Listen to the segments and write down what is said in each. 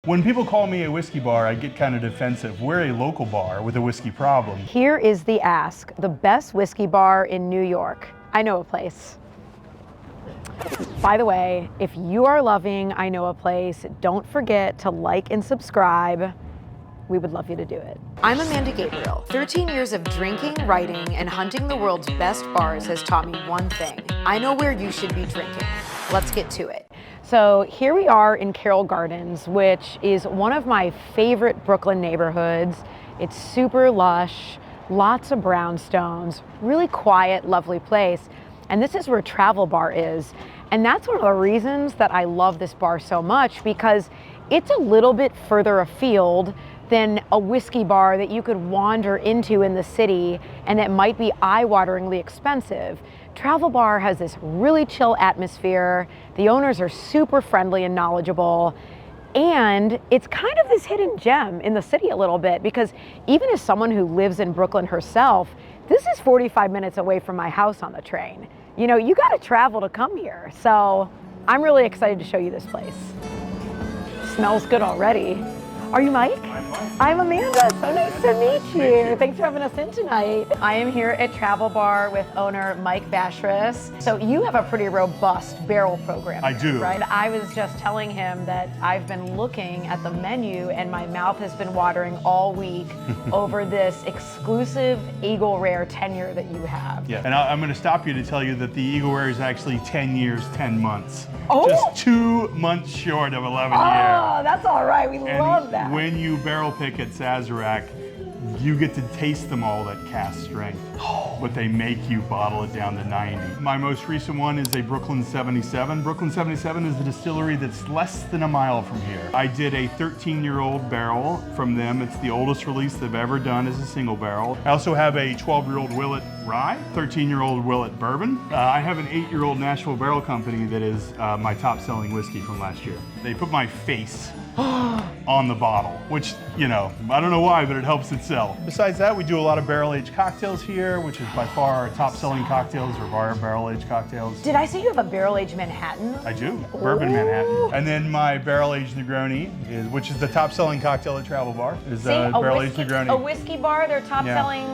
When people call me a whiskey bar, I get kind of defensive. We're a local bar with a whiskey problem. Here is the ask, the best whiskey bar in New York. I know a place. By the way, if you are loving I Know a Place, don't forget to like and subscribe. We would love you to do it. I'm Amanda Gabrielle. 13 years of drinking, writing, and hunting the world's best bars has taught me one thing. I know where you should be drinking. Let's get to it. So here we are in Carroll Gardens, which is one of my favorite Brooklyn neighborhoods. It's super lush, lots of brownstones, really quiet, lovely place. And this is where Travel Bar is. And that's one of the reasons that I love this bar so much, because it's a little bit further afield than a whiskey bar that you could wander into in the city and that might be eye-wateringly expensive. Travel Bar has this really chill atmosphere. The owners are super friendly and knowledgeable. And it's kind of this hidden gem in the city a little bit, because even as someone who lives in Brooklyn herself, this is 45 minutes away from my house on the train. You know, you gotta travel to come here. So I'm really excited to show you this place. Smells good already. Are you Mike? I'm Mike. I'm Amanda. So nice to meet you. Thanks for having us in tonight. I am here at Travel Bar with owner Mike Bashris. So you have a pretty robust barrel program. I do. Right? I was just telling him that I've been looking at the menu and my mouth has been watering all week over this exclusive Eagle Rare tenure that you have. Yeah, and I'm going to stop you to tell you that the Eagle Rare is actually 10 years, 10 months. Oh! Just 2 months short of 11 years. Oh, that's all right. We love that. When you barrel pick at Sazerac, you get to taste them all at cast strength, but they make you bottle it down to 90. My most recent one is a Brooklyn 77. Brooklyn 77 is a distillery that's less than a mile from here. I did a 13-year-old barrel from them. It's the oldest release they've ever done as a single barrel. I also have a 12-year-old Willet Rye, 13-year-old Willet Bourbon. I have an 8-year-old Nashville Barrel Company that is my top-selling whiskey from last year. They put my face on the bottle, which, you know, I don't know why, but it helps it sell. Besides that, we do a lot of barrel-aged cocktails here, which is by far our top-selling cocktails are our barrel-aged cocktails. Did I say you have a barrel-aged Manhattan? I do, bourbon Manhattan. And then my barrel-aged Negroni, which is the top-selling cocktail at Travel Bar, is barrel-aged Negroni. A whiskey bar, their top-selling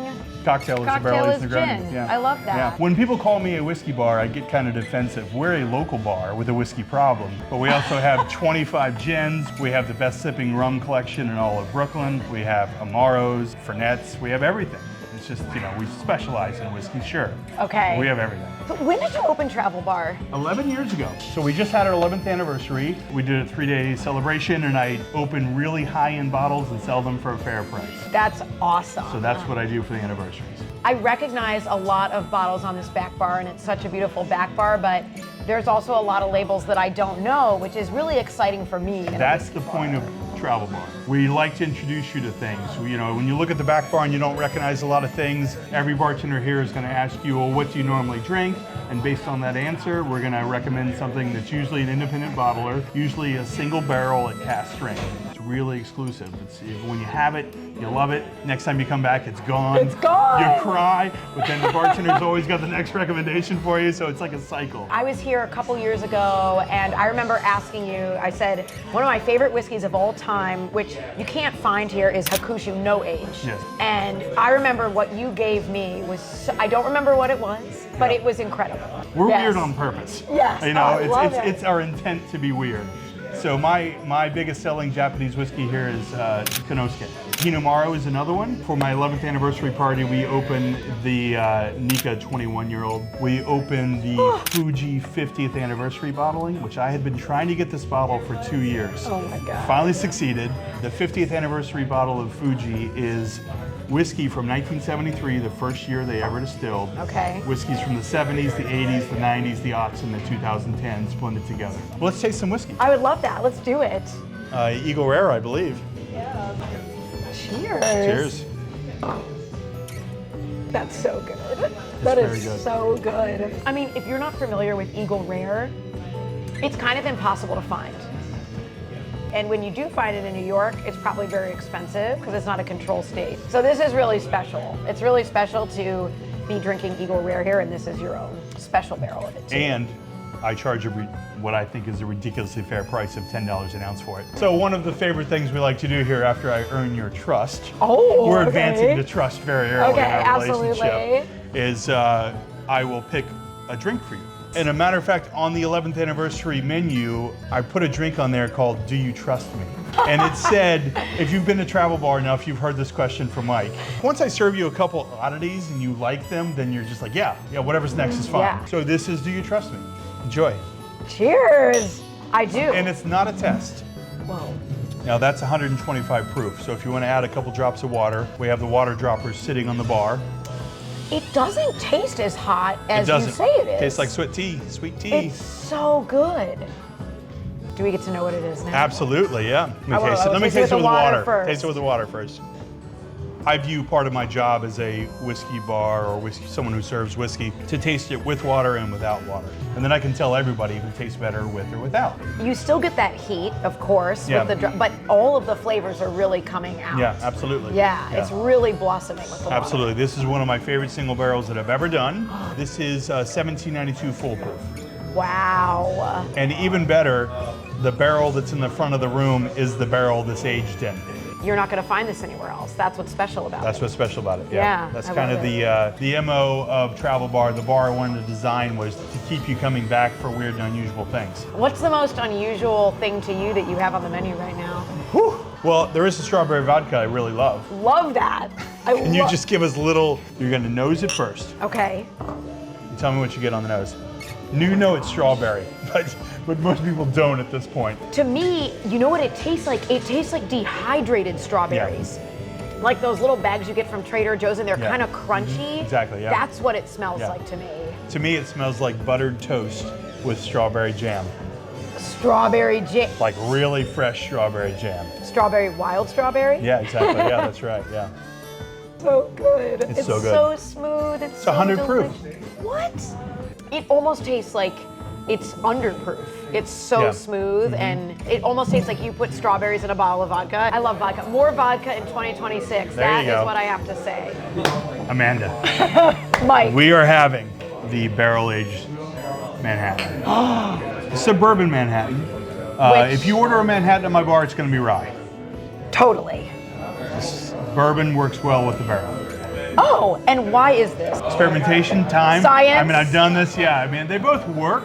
cocktail is a barrel-aged Negroni. Gin. Yeah. I love that. Yeah. When people call me a whiskey bar, I get kind of defensive. We're a local bar with a whiskey problem, but we also have 25 gins. We have the best sipping rum collection in all of Brooklyn. We have Amaros, Fernets. We have everything. It's just, you know, we specialize in whiskey, sure. Okay. We have everything. But when did you open Travel Bar? 11 years ago. So we just had our 11th anniversary. We did a 3-day celebration, and I open really high-end bottles and sell them for a fair price. That's awesome. So that's what I do for the anniversaries. I recognize a lot of bottles on this back bar, and it's such a beautiful back bar, but there's also a lot of labels that I don't know, which is really exciting for me. That's the point of Travel Bar. We like to introduce you to things. You know, when you look at the back bar and you don't recognize a lot of things, every bartender here is going to ask you, well, what do you normally drink? And based on that answer, we're going to recommend something that's usually an independent bottler, usually a single barrel at cast strength. It's really exclusive. When you have it, you love it. Next time you come back, it's gone. It's gone! You cry, but then the bartender's always got the next recommendation for you, so it's like a cycle. I was here a couple years ago, and I remember asking you, I said, one of my favorite whiskeys of all time, which you can't find here, is Hakushu No Age. Yes. And I remember what you gave me was, I don't remember what it was, but it was incredible. We're weird on purpose. Yes, You know, it's our intent to be weird. So my biggest selling Japanese whiskey here is Kanosuke. Hinamaro is another one. For my 11th anniversary party, we opened the Nika 21-year-old. We opened the Fuji 50th anniversary bottling, which I had been trying to get this bottle for 2 years. Oh my God. Finally succeeded. The 50th anniversary bottle of Fuji is whiskey from 1973, the first year they ever distilled. Okay. Whiskeys from the 70s, the 80s, the 90s, the aughts, and the 2010s blended together. Well, let's taste some whiskey. I would love that. Let's do it. Eagle Rare, I believe. Yeah. Cheers. Cheers. That's so good. That is very good. so good. I mean, if you're not familiar with Eagle Rare, it's kind of impossible to find. And when you do find it in New York, it's probably very expensive because it's not a control state. So this is really special. It's really special to be drinking Eagle Rare here, and this is your own special barrel of it too. And I charge what I think is a ridiculously fair price of $10 an ounce for it. So one of the favorite things we like to do here after I earn your trust, we're advancing to trust very early in our relationship, is I will pick a drink for you. And a matter of fact, on the 11th anniversary menu, I put a drink on there called Do You Trust Me? And it said, if you've been to Travel Bar enough, you've heard this question from Mike. Once I serve you a couple oddities and you like them, then you're just like, yeah, whatever's next is fine. Yeah. So this is Do You Trust Me? Enjoy. Cheers. I do. And it's not a test. Whoa. Now that's 125 proof. So if you want to add a couple drops of water, we have the water droppers sitting on the bar. It doesn't taste as hot as you say it is. It tastes like sweet tea. It's so good. Do we get to know what it is now? Absolutely, yeah. Let me taste it with the water. First. Taste it with the water first. I view part of my job as a whiskey bar or someone who serves whiskey to taste it with water and without water. And then I can tell everybody if it tastes better with or without. You still get that heat, of course, yeah. with the but all of the flavors are really coming out. Yeah, absolutely. Yeah, it's really blossoming with the water. Absolutely. This is one of my favorite single barrels that I've ever done. This is 1792 foolproof. Wow. And even better, the barrel that's in the front of the room is the barrel that's aged in. You're not going to find this anywhere else. That's what's special about it. That's what's special about it. Yeah. That's kind of the MO of Travel Bar. The bar I wanted to design was to keep you coming back for weird and unusual things. What's the most unusual thing to you that you have on the menu right now? Whew. Well, there is a strawberry vodka I really love. Love that. Can you just give us a little, you're going to nose it first. Okay. You tell me what you get on the nose. You know it's strawberry, but most people don't at this point. To me, you know what it tastes like? It tastes like dehydrated strawberries. Yeah. Like those little bags you get from Trader Joe's and they're kind of crunchy. Exactly, yeah. That's what it smells like to me. To me, it smells like buttered toast with strawberry jam. Strawberry jam. Like really fresh strawberry jam. Strawberry, wild strawberry? Yeah, exactly, yeah, that's right, yeah. So good. It's so good. So smooth, it's so 100 delicious. proof. What? It almost tastes like it's underproof. It's so smooth, and it almost tastes like you put strawberries in a bottle of vodka. I love vodka. More vodka in 2026. That is what I have to say. Amanda. Mike. We are having the barrel-aged Manhattan. Suburban Manhattan. If you order a Manhattan at my bar, it's going to be rye. Totally. Bourbon works well with the barrel. Oh, and why is this? Experimentation, time. Science. I mean, I've done this, I mean, they both work.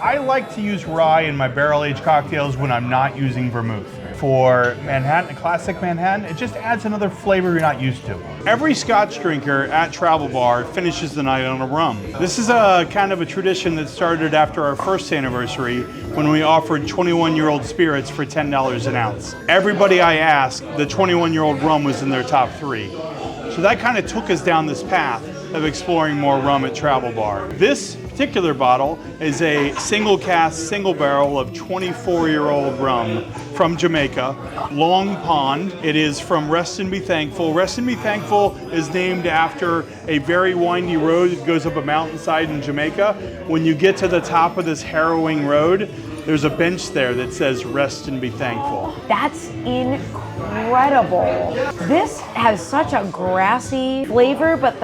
I like to use rye in my barrel-aged cocktails when I'm not using vermouth. For Manhattan, a classic Manhattan, it just adds another flavor you're not used to. Every Scotch drinker at Travel Bar finishes the night on a rum. This is a kind of a tradition that started after our first anniversary when we offered 21-year-old spirits for $10 an ounce. Everybody I asked, the 21-year-old rum was in their top 3. So that kind of took us down this path of exploring more rum at Travel Bar. This particular bottle is a single cask, single barrel of 24-year-old rum from Jamaica, Long Pond. It is from Rest and Be Thankful. Rest and Be Thankful is named after a very windy road that goes up a mountainside in Jamaica. When you get to the top of this harrowing road, there's a bench there that says Rest and Be Thankful. That's incredible. This has such a grassy flavor, but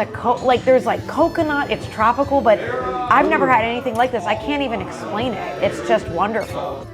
there's like coconut, it's tropical, but I've never had anything like this. I can't even explain it. It's just wonderful.